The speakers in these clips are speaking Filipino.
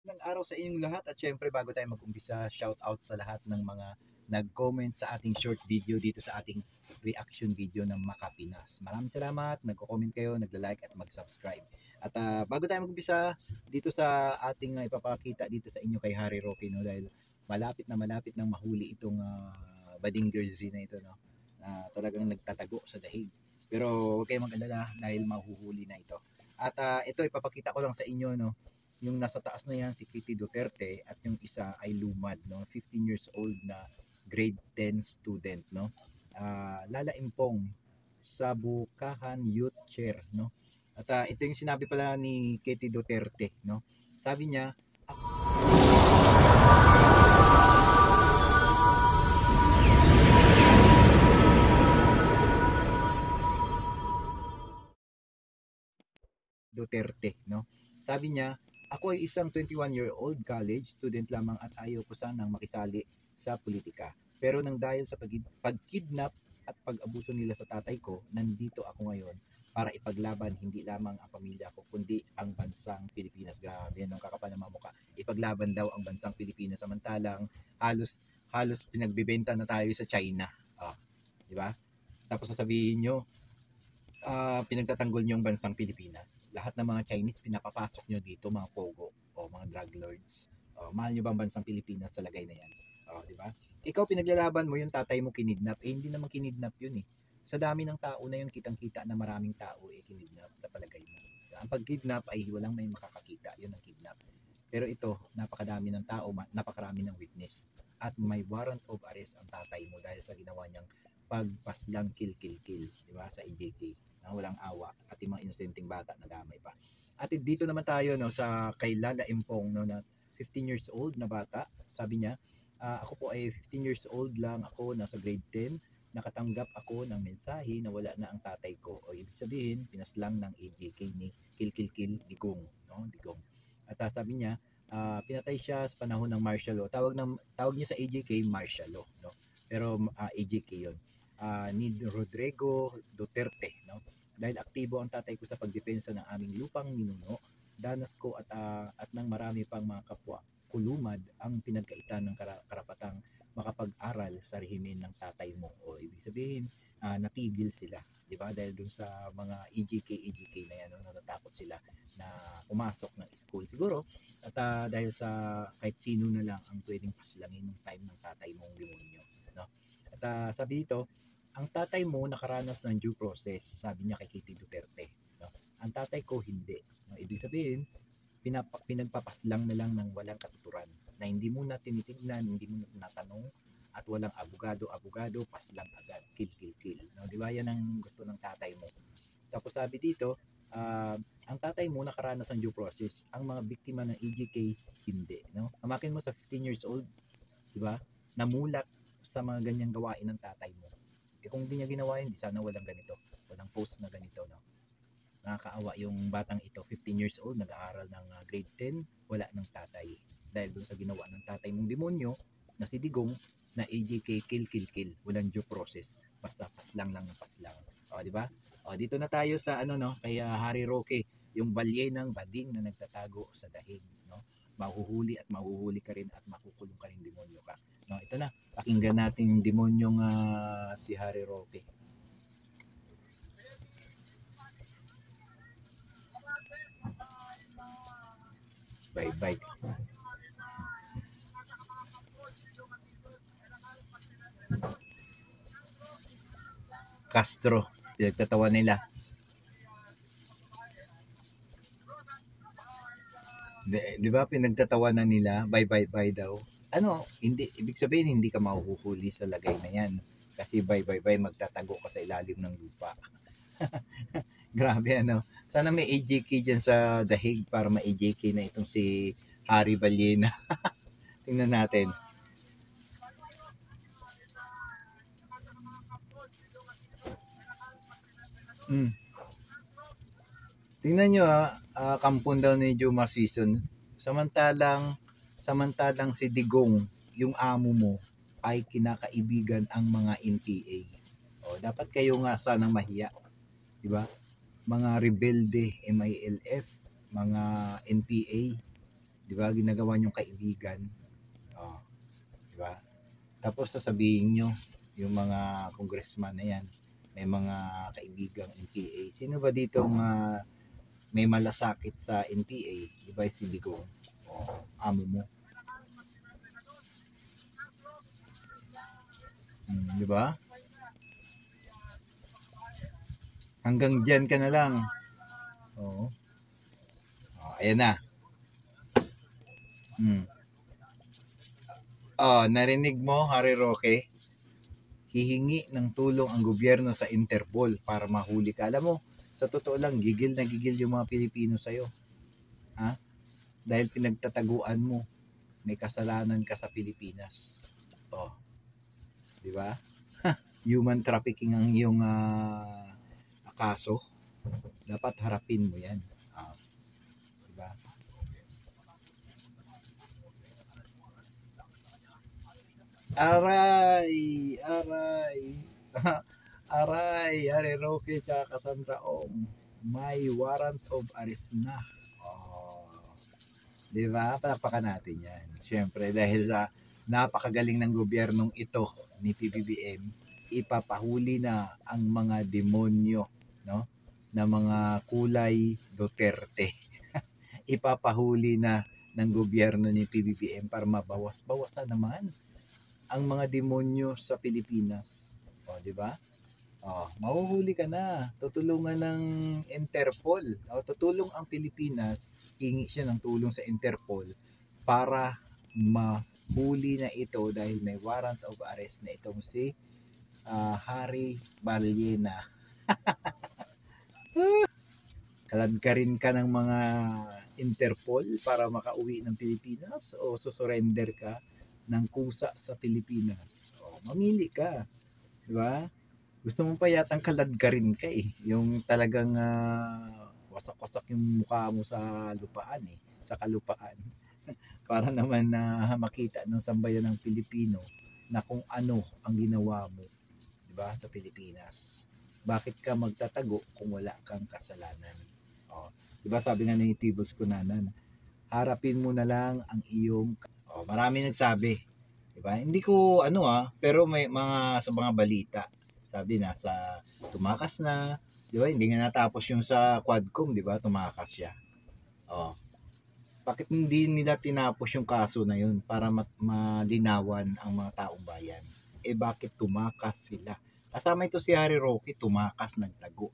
Ng araw sa inyong lahat at syempre bago tayo mag-umpisa, shout out sa lahat ng mga nag-comment sa ating short video dito sa ating reaction video ng Makapinas. Maraming salamat, nagko-comment kayo, nagla-like at mag-subscribe. At bago tayo mag-umpisa dito sa ating ipapakita dito sa inyo kay Harry Roque, no, dahil malapit na mahuli itong bading jersey na ito, no, na talagang nagtatago sa dahig. Pero huwag kayong mag-alala dahil mahuhuli na ito. At ito ipapakita ko lang sa inyo, no, yung nasa taas na yan si Kitty Duterte at yung isa ay lumad, no, 15 years old na grade 10 student, no. Lala Impong sa Bukahan Youth Chair, no. At ito yung sinabi pala ni Kitty Duterte, no. Sabi niya, Duterte, no. Sabi niya, ako ay isang 21-year-old college student lamang at ayaw ko sanang makisali sa politika. Pero nang dahil sa pagkidnap at pag-abuso nila sa tatay ko, nandito ako ngayon para ipaglaban hindi lamang ang pamilya ko, kundi ang bansang Pilipinas. Grabe, yan ang kakapal ng mga mukha. Ipaglaban daw ang bansang Pilipinas samantalang halos halos pinagbebenta na tayo sa China. Di ba? Tapos sasabihin nyo, pinagtatanggol niyo ang bansang Pilipinas. Lahat ng mga Chinese pinapapasok nyo dito, mga pogo o mga drug lords. Mahal nyo ba ang bansang Pilipinas sa lagay na yan? Di ba? Ikaw pinaglalaban mo yung tatay mo kinidnap, hindi naman kinidnap yun eh. Sa dami ng tao na yun, kitang-kita na maraming tao kinidnap sa palagay mo. Ang pag-kidnap ay walang may makakakita, yun ang kidnap. Pero ito, napakadami ng tao, napakarami ng witness. At may warrant of arrest ang tatay mo dahil sa ginawa niyang pagpaslang kill, di ba, sa EJK na walang awa at yung mga inosenteng bata na damay pa. At dito naman tayo, no, sa kay Lala Impong, no, na 15 years old na bata. Sabi niya, ako po ay 15 years old lang ako, nasa grade 10. Nakatanggap ako ng mensahe na wala na ang tatay ko. O ibig sabihin, pinaslang ng AJK ni Kill Digong, no? Digong. At sabi niya, pinatay siya sa panahon ng martial law. Tawag niya sa AJK martial law, no? Pero AJK 'yon. Ni Rodrigo Duterte, no? Dahil aktibo ang tatay ko sa pagdepensa ng aming lupang ninuno, danas ko at ng marami pang mga kapwa kulumad ang pinagkaitan ng karapatang makapag-aral sa rehimen ng tatay mo. O ibig sabihin, natigil sila, di ba? Dahil dun sa mga EJK na yan, no, natatakot sila na pumasok ng school siguro. At dahil sa kahit sino na lang ang pwedeng paslangin ng time ng tatay mong demonyo, no? At sabi dito, ang tatay mo nakaranas ng due process, sabi niya kay Kitty Duterte. No? Ang tatay ko hindi. No? Ibig sabihin, pinagpapaslang na lang ng walang katuturan na hindi mo na tinitignan, hindi mo na tinatanong at walang abogado, paslang agad, kill. No? Di ba yan ang gusto ng tatay mo? Tapos sabi dito, ang tatay mo nakaranas ng due process, ang mga biktima ng EJK hindi. No? Amakin mo sa 15 years old, di ba? Namulat sa mga ganyang gawain ng tatay mo. Kung hindi niya ginawa yun, di sana walang ganito. Walang post na ganito, no? Nakakaawa yung batang ito, 15 years old, nag-aaral ng grade 10, wala ng tatay. Dahil dun sa ginawa ng tatay mong demonyo, na si Digong, na AJK kill. Walang due process. Basta paslang lang ng paslang. Di ba? Dito na tayo sa ano, no, kay Harry Roque, yung balyenang bading na nagtatago sa dahig, no? Mahuhuli ka rin at makukulong ka rin, demonyo ka. No, ito na. Pakinggan natin yung demonyong si Harry Roque. Bye. Castro, pinagtatawa nila. Di ba pinagtatawanan nila, bye daw. Ano, hindi, ibig sabihin hindi ka mahuhuli sa lagay na yan. Kasi bye, magtatago ka sa ilalim ng lupa. Grabe ano. Sana may AJK dyan sa dahig para ma-AJK na itong si Harry Ballena. Tingnan natin. Tingnan nyo kampon daw ni Jomar Season. Samantalang si Digong, yung amo mo, ay kinakaibigan ang mga NPA. Dapat kayo nga sana mahiya. Di ba? Mga rebelde, MILF, mga NPA, 'di ba? Ginagawa niyong kaibigan. Oh, 'di ba? Tapos sasabihin niyo yung mga congressman na yan, may mga kaibigang NPA. Sino ba dito may malasakit sa NPA? 'Di ba si Digong? Oh, amo mo. 'Di ba? Hanggang diyan ka na lang. Oo. Oh, ayan na. Hmm. Oh, narinig mo, Harry Roque? Hihingi ng tulong ang gobyerno sa Interpol para mahuli ka. Alam mo, sa totoo lang, gigil na gigil yung mga Pilipino sa'yo. Ha? Dahil pinagtataguan mo, may kasalanan ka sa Pilipinas. Oh, di ba? Human trafficking ang iyong kaso. Dapat harapin mo yan. Di ba? Aray! Aray! Aray! Harry Roque tsaka Cassandra Ong. May warrant of arrest na. Oh, di ba? Palakpakan natin yan. Siyempre, dahil sa napakagaling ng gobyernong ito ni PBBM, ipapahuli na ang mga demonyo, no? Na mga kulay Duterte. Ipapahuli na ng gobyerno ni PBBM para mabawas-bawasan naman ang mga demonyo sa Pilipinas. O, di ba? Oh, mahuhuli ka na. Tutulungan ng Interpol. O, tutulong ang Pilipinas. Hingi siya ng tulong sa Interpol para mahuli na ito dahil may warrant of arrest na itong si Harry Ballena. Kaladkarin ka ng mga Interpol para makauwi ng Pilipinas o susurrender ka ng kusa sa Pilipinas. O, mamili ka. Di ba? Gusto mo pa yatang kaladkarin ka eh. Yung talagang wasak-wasak yung mukha mo sa lupaan eh. Sa kalupaan. Para naman na makita ng sambayan ng Pilipino na kung ano ang ginawa mo, 'di ba, sa Pilipinas. Bakit ka magtatago kung wala kang kasalanan? Oh, 'di ba sabi nga ni Tibos Kunanan, harapin mo na lang ang iyong marami nagsabi, 'di ba? Hindi ko pero may mga sa mga balita. Sabi na sa tumakas na, 'di ba? Hindi nga natapos yung sa Quadcom, 'di ba? Tumakas siya. Oh, bakit hindi nila tinapos yung kaso na yun para malinawan ang mga taong bayan? Eh bakit tumakas sila? Kasama ito si Harry Roque, tumakas nagtago.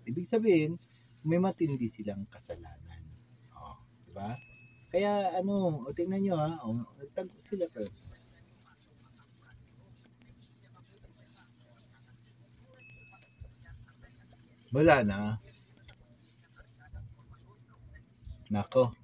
Ibig sabihin, may matindi silang kasalanan. Oh, di ba? Kaya tingnan nyo nagtago sila pero wala na. Nako.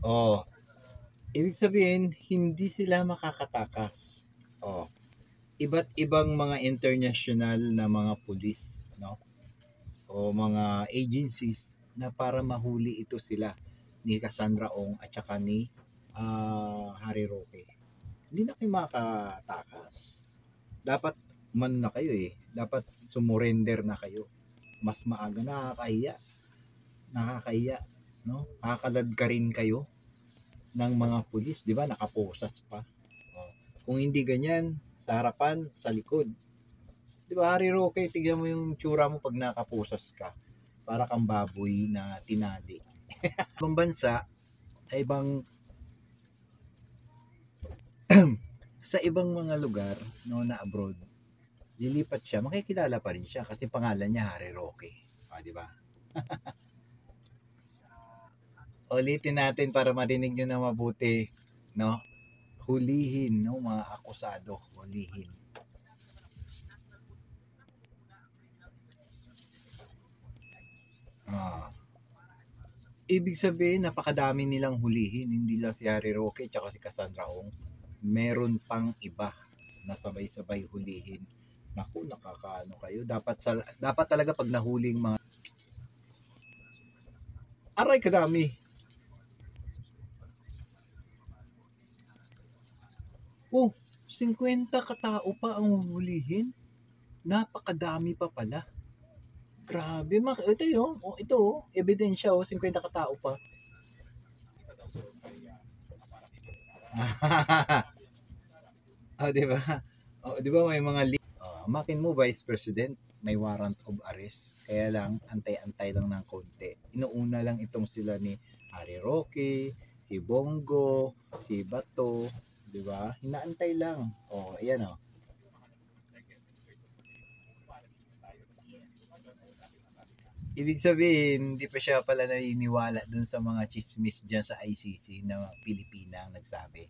Oh, ibig sabihin, hindi sila makakatakas. Oh, iba't ibang mga international na mga pulis, no? O mga agencies na para mahuli ito sila ni Cassandra Ong at saka ni Harry Roque. Hindi na kayo makatakas. Dapat na kayo eh. Dapat sumurrender na kayo. Mas maaga. Nakakahiya. Nakakahiya. No? Kakalad ka rin kayo ng mga pulis. Di ba? Nakaposas pa. Oh. Kung hindi ganyan, sa harapan, sa likod. Di ba, Harry Roque, tignan mo yung tsura mo pag nakapusas ka. Para kang baboy na tinali. Ibang bansa, sa ibang sa ibang mga lugar no, na abroad, lilipat siya, makikilala pa rin siya kasi pangalan niya Harry Roque. Di ba? Ulitin natin para marinig nyo na mabuti, no? Hulihin, no, mga akusado, hulihin. Ah. Ibig sabihin, napakadami nilang hulihin. Hindi lang si Harry Roque at si Cassandra Ong. Meron pang iba na sabay-sabay hulihin. Naku, nakakaano kayo. Dapat talaga pag nahuling mga aray kadami. Oh, 50 katao pa ang huhulihin. Napakadami pa pala. Grabe, ito yun. Oh, ito, oh, ebidensya, oh, 50 katao pa. Oh, di ba? Oh, di ba may mga makin mo Vice President, may warrant of arrest. Kaya lang, antay-antay lang ng konti. Inuuna lang itong sila ni Harry Roque, si Bongo, si Bato, di ba? Hinaantay lang. Oh, ayan oh. Ibig sabihin, hindi pa siya pala naniniwala dun sa mga chismis dyan sa ICC na Pilipina ang nagsabi.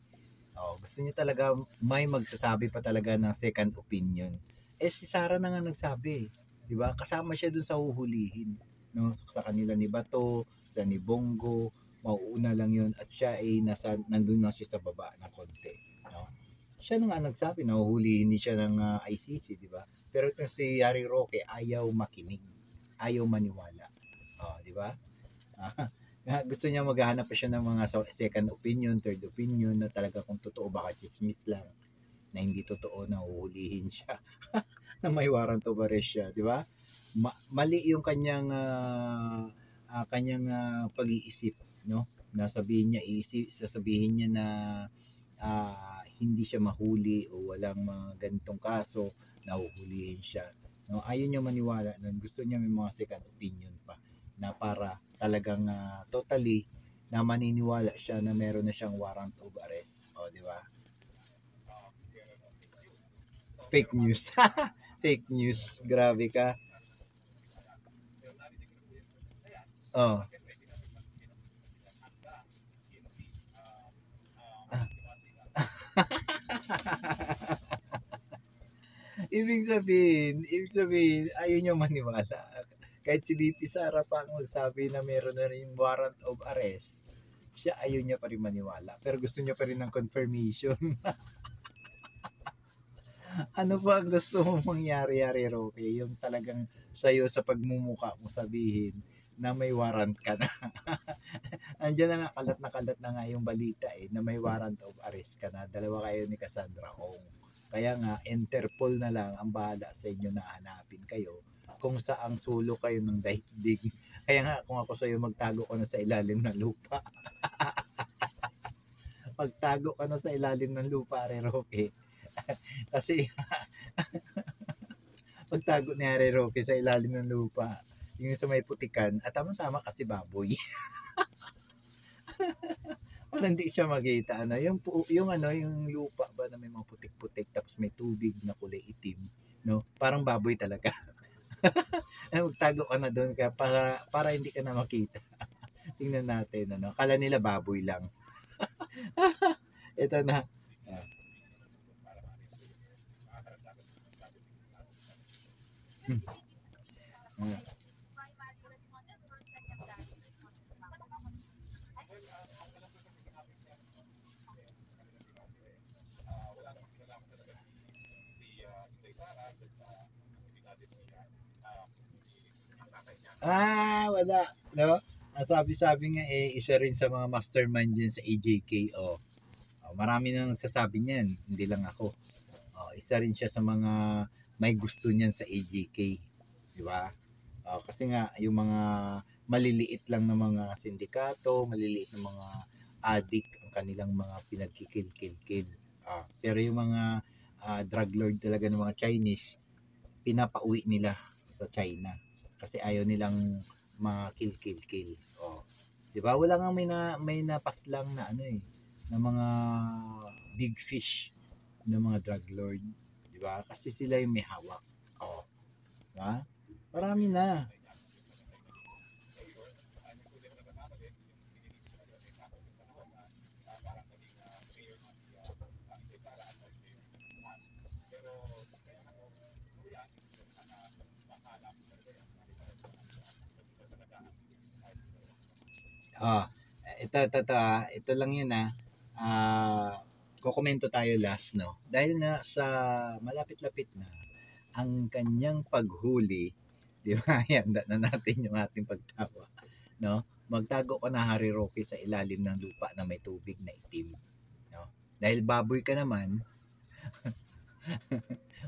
Oh, gusto niya talaga may magsasabi pa talaga ng second opinion. Eh si Sara na nga nagsabi, 'di ba? Kasama siya dun sa huhulihin, no? Sa kanila ni Bato, sa ni Bongo, mauuna lang 'yon at siya ay nandun lang siya sa baba ng konti, no? Siya na nga nagsabi na huhulihin din siya ng ICC, 'di ba? Pero itong si Harry Roque ayaw makinig, ayaw maniwala. Oh, 'di ba? Gusto niya maghahanap pa siya ng mga second opinion, third opinion na talaga kung totoo baka chismis lang na hindi totoo na uhulihin siya na may warrant of arrest siya, di ba? Mali yung kanyang pag-iisip, no? Nasabihin niya sasabihin niya na hindi siya mahuli o walang mga ganitong kaso na uhulihin siya. No, ayaw niya maniwala nun. Gusto niya may mga second opinion pa na para talagang totally na maniniwala siya na meron na siyang warrant of arrest. O, di ba? Fake news. Fake news. Grabe ka. Oh. ibig sabihin, ayaw niya maniwala. Kahit si BP Sara pa ang magsabi na meron na rin warrant of arrest, siya ayaw niya pa rin maniwala. Pero gusto niya pa rin ng confirmation. Ano ba ang gusto mong mangyari, Harry Roque? Yung talagang sa'yo sa pagmumuka mo sabihin na may warrant ka na. Andiyan na nga, kalat na nga yung balita na may warrant of arrest ka na. Dalawa kayo ni Cassandra Ong. Kaya nga, Interpol na lang ang bahala sa inyo na hanapin kayo kung saang sulo kayo ng daigdig. Kaya nga, kung ako sa'yo, magtago ka na sa ilalim ng lupa. Magtago ka na sa ilalim ng lupa, Harry Roque. Kasi pagtago ni Harry Roque sa ilalim ng lupa, yung sa may putikan, at tama-tama kasi baboy. Para hindi siya makita. Ano, yung lupa ba na may mga putik-putik tapos may tubig na kulay itim, no? Parang baboy talaga. Magtago ka na doon para hindi ka na makita. Tingnan natin, ano. Kala nila baboy lang. Ito na. Hmm. Wala. No? Ang sabi-sabi nga isa rin sa mga mastermind dyan sa AJKO. Marami nang nagsasabi niyan, hindi lang ako. Isa rin siya sa mga may gusto niyan sa AJK. Di ba? Kasi nga, yung mga maliliit lang na mga sindikato, maliliit na mga adik ang kanilang mga pinagkikil-kil-kil. Pero yung mga drug lord talaga ng mga Chinese, pinapauwi nila sa China kasi ayaw nilang makil-kil-kil. 'Di ba? Wala nga may napaslang na na mga big fish ng mga drug lord, 'di ba? Kasi sila yung may hawak. 'Di ba? Marami na. Ah, ito lang yun kokomento tayo last, no? Dahil nga sa malapit-lapit na ang kanyang paghuli, di ba? Handa na natin yung ating pagtawa, no? Magtago ka na, Harry Roque, sa ilalim ng lupa na may tubig na itim, no? Dahil baboy ka naman,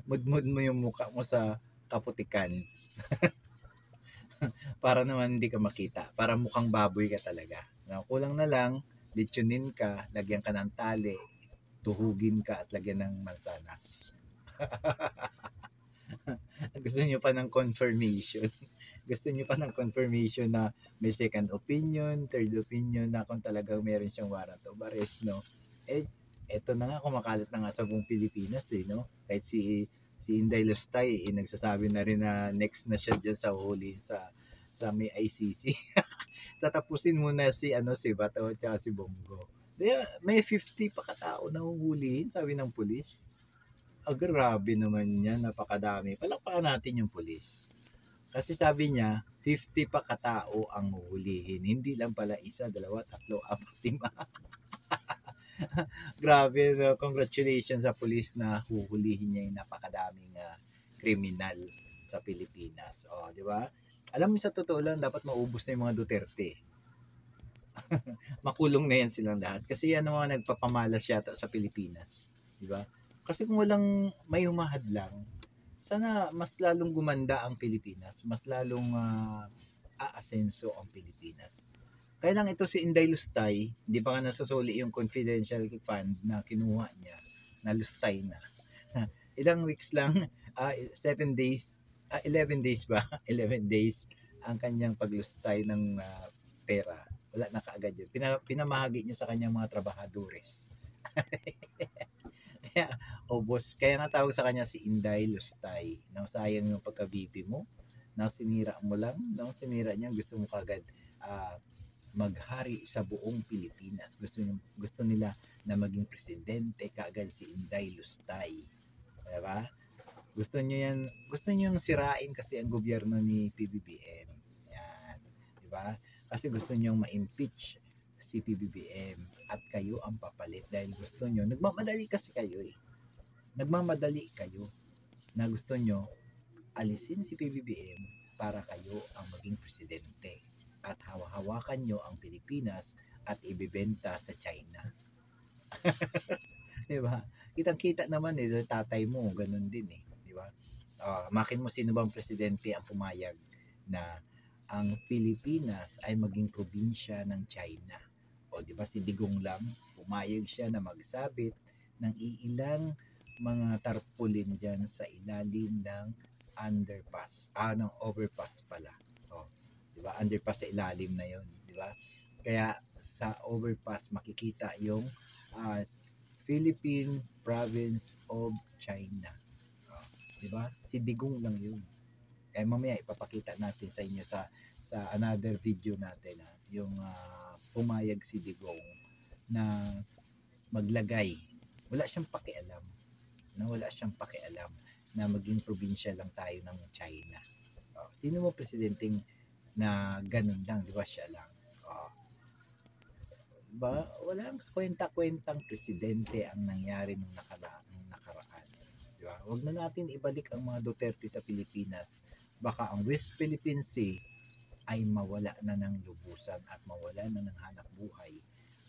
Mudmud mo yung mukha mo sa kaputikan para naman hindi ka makita. Para mukhang baboy ka talaga. No, kulang na lang, litsunin ka, lagyan ka ng tali, tuhugin ka at lagyan ng mansanas. Gusto niyo pa ng confirmation. Gusto niyo pa ng confirmation na may second opinion, third opinion na kung talagang meron siyang warrant of arrest, no? Eh, eto na nga, kumakalat na nga sa buong Pilipinas, eh, no? Kahit si Inday Lustay, eh, nagsasabi na rin na next na siya dyan sa huli sa may ICC. Tatapusin muna si Bato at si Bongo. May 50 pa katao na huhulihin, sabi ng pulis. Grabe naman yan, napakadami. Palakpakan natin yung pulis. Kasi sabi niya, 50 pa katao ang huhulihin. Hindi lang pala isa, dalawa, tatlo, apat, lima. Grabe, no? Congratulations sa pulis na huhulihin niya yung napakadaming kriminal sa Pilipinas. O, di ba? Alam mo, sa totoo lang, dapat maubos na yung mga Duterte. Makulong na yan silang lahat. Kasi yan ang mga nagpapamalas yata sa Pilipinas. Di ba? Kasi kung walang may humahadlang, sana mas lalong gumanda ang Pilipinas. Mas lalong aasenso ang Pilipinas. Kaya lang ito si Inday Lustay, hindi pa nga nasusuli yung confidential fund na kinuha niya, na lustay na. Ilang weeks lang, 7 days, 11 days ba? 11 days ang kanyang paglustay ng pera. Wala na kaagad yun. Pinamahagi niya sa kanyang mga trabahadores. Kaya, boss, kaya nga tawag sa kanya si Inday Lustay. Nang sayang yung pagkabibi mo, nang sinira mo lang, nang sinira niya, gusto mo kagad maghari sa buong Pilipinas. Gusto nila na maging presidente kaagad si Inday Lustay. Diba? Gusto niyo yung sirain kasi ang gobyerno ni PBBM. Yan. Diba? Kasi gusto niyo ma-impeach si PBBM at kayo ang papalit dahil gusto niyo, nagmamadali kasi kayo eh. Nagmamadali kayo na gusto niyo alisin si PBBM para kayo ang maging presidente at hawakan nyo ang Pilipinas at ibibenta sa China. Di ba? Kitang-kita naman eh, tatay mo, ganun din eh. Di ba? Makin mo sino bang presidente ang pumayag na ang Pilipinas ay maging probinsya ng China. O di ba si Digong lang, pumayag siya na magsabit ng iilang mga tarpaulin dyan sa ilalim ng underpass, ng overpass pala. Di ba? Underpass sa ilalim na 'yon, di ba? Kaya sa overpass makikita yung Philippine Province of China. Di ba? Si Digong lang 'yun. Mamaya ipapakita natin sa inyo sa another video natin yung pumayag si Digong na maglagay. Wala siyang pakialam. Wala siyang pakialam na maging probinsya lang tayo ng China. Sino mo presidenteng na ganun lang, di ba siya lang. Ba, walang kwenta-kwentang presidente ang nangyari nung nakaraan. Di ba? Huwag na natin ibalik ang mga Duterte sa Pilipinas. Baka ang West Philippine Sea ay mawala na ng lubusan at mawala na ng hanap buhay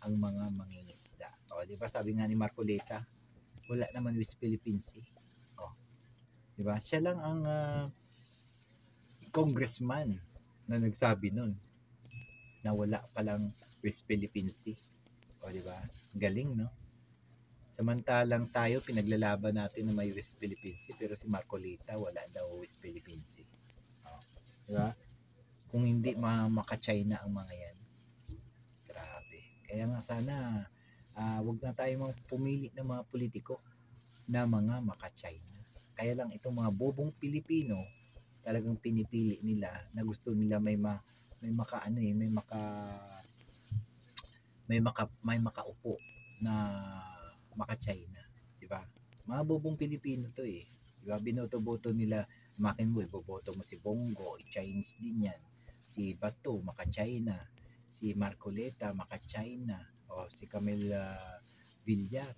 ang mga mangingisda. Di ba sabi nga ni Marcoleta, wala naman West Philippine Sea. Di ba? Siya lang ang congressman na nagsabi nun na wala palang West Philippine Sea. Di ba? Galing, no? Samantalang tayo, pinaglalaban natin na may West Philippine Sea, pero si Marcolita, wala daw West Philippine Sea. Di ba? Kung hindi maka-China ang mga yan, grabe. Kaya nga sana, wag na tayo pumili ng mga politiko na mga maka-China. Kaya lang itong mga bobong Pilipino, talagang pinipili nila na gusto nila may makaupo na maka-China, di ba? Mga bobong Pilipino to eh. Di ba? Binoto-boto nila, makin mo, iboboto mo si Bongo, Chinese din yan. Si Bato, maka-China. Si Marcoleta, maka-China. O si Camila Villar.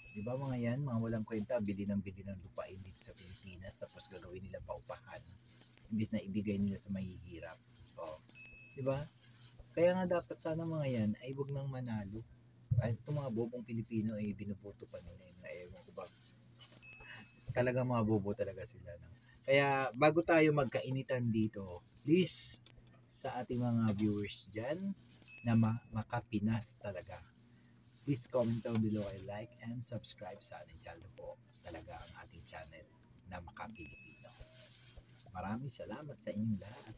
Di ba mga yan, mga walang kwenta, bili ng lupain dito sa Pilipinas, tapos gagawin nila paupahan. Imbis na ibigay nila sa mahihirap. Di ba? Kaya nga dapat sana mga yan ay wag nang manalo. Ay itong mga bobong Pilipino ay binuboto pa nila. Ewan ko ba Talagang mga bobo talaga sila. No? Kaya bago tayo magkainitan dito, please sa ating mga viewers dyan na makapinas talaga. Please comment down below ay like and subscribe sa ating channel po. Talaga ang ating channel na Maka Pilipino. Maraming salamat sa inyong lahat.